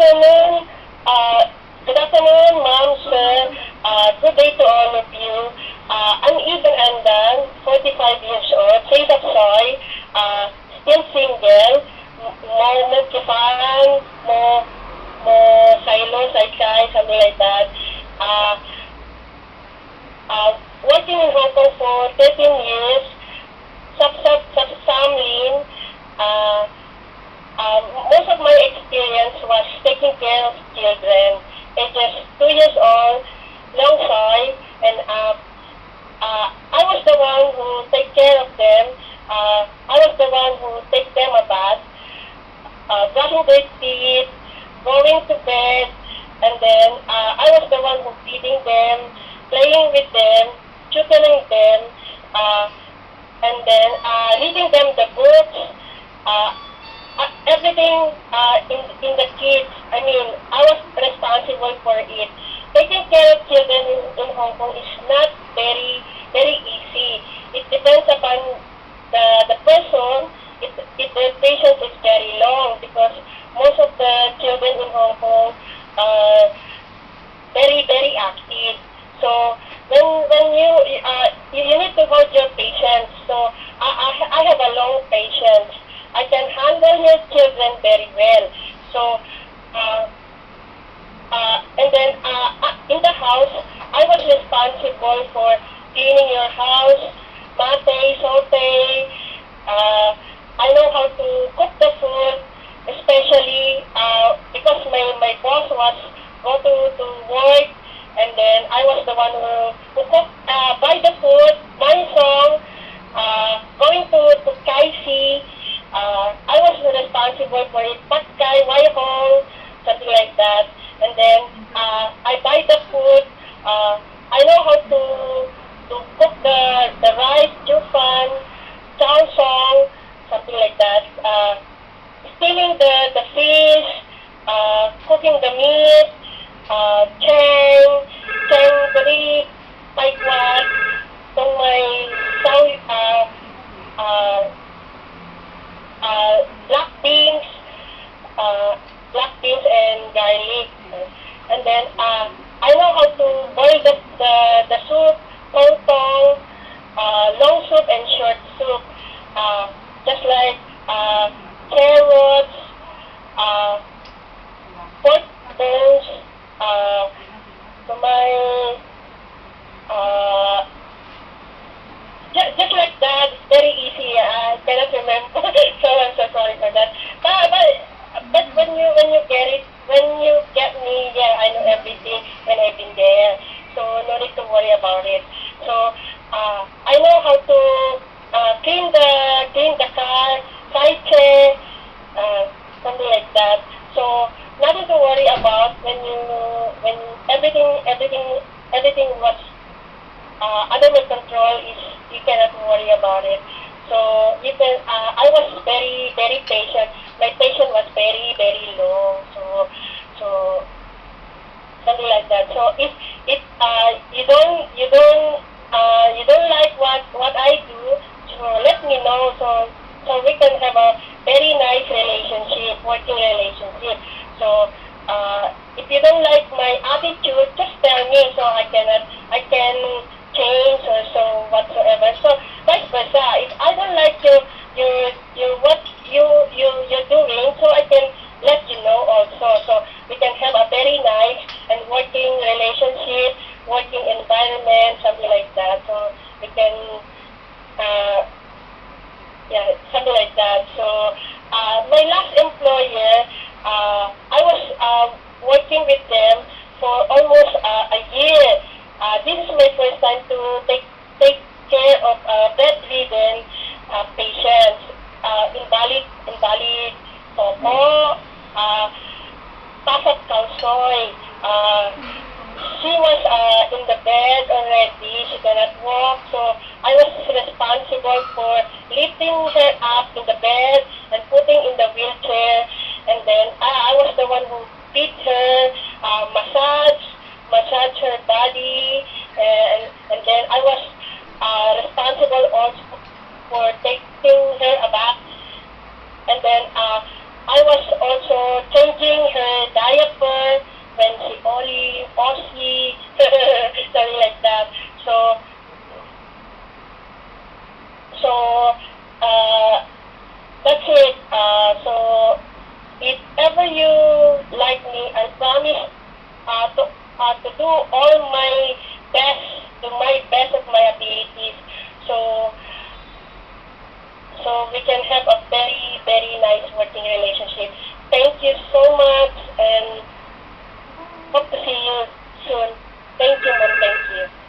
afternoon. Good afternoon, ma'am, sir. Good day to all of you. I'm Eden Andan, 45 years old, Saint of Soy, still single. Mo nagkipahan, mo silo, sai something like that. Uh, Working in Hong Kong for 13 years, sa Samlin, most of my experience was taking care of children, ages 2 years old, long soy, and I was the one who take care of them. I was the one who take them a bath, brushing their teeth, going to bed, and then I was the one who feeding them, playing with them, tutoring them, and then reading them the books, everything in the kids. I mean, I was responsible for it. Taking care of children in Hong Kong is not very easy. It depends upon the person. The patience is very long because most of the children in Hong Kong are very active. So when you need to hold your patience. So I have a long patience. I can handle your children very well. So and then in the house, I was responsible for cleaning your house, mate, saute. I know how to cook the food, especially because my boss was go to work, and then I was the one who cook, buy the food, buy song, going to KFC. I was responsible for it, Patkai, Waihong, something like that. And then I buy the food. I know how to cook the rice, jufan, chow song, something like that. Stealing the fish, cooking the meat, cheng, beri, paikwat, kung may black beans and garlic. And then I know how to boil the soup, tong, long soup and short soup. Just like carrots, pork bones, to my just like that. It's very easy. I cannot remember. So I'm so sorry for that. But when you get it, when you get me, yeah, I know everything and I've been there. So no need to worry about it. So I know how to clean the car, side chair, something like that. So nothing to worry about when everything was under my control. Is you cannot worry about it. So you can. I was very patient. My patience was very low. So something like that. So if you don't like what I do, so let me know. So we can have a very nice relationship, working relationship. So if you don't like my attitude, just tell me so I can change or so whatsoever. So vice versa. If I don't like your what you're doing, so I can let you know also. So we can have a very nice and working relationship, working environment, something like that. So we can something like that. So my last employer, I was working with them for almost a year. This is my first time to take care of bedridden patients, invalid Popo, Pasat Kalsoy. She was in the bed already. She cannot walk, so I was responsible for lifting her up in the bed and putting in the wheelchair. And then I was the one who feed her, massage her body, and then I was responsible also for taking her a bath. And then I was also changing her diaper when she only Aussie, something like that. So that's it. So if ever you like me, I promise to do all my best, to my best of my abilities. So we can have a very, very nice working relationship. Thank you so much and hope to see you soon. Thank you, ma'am. Thank you.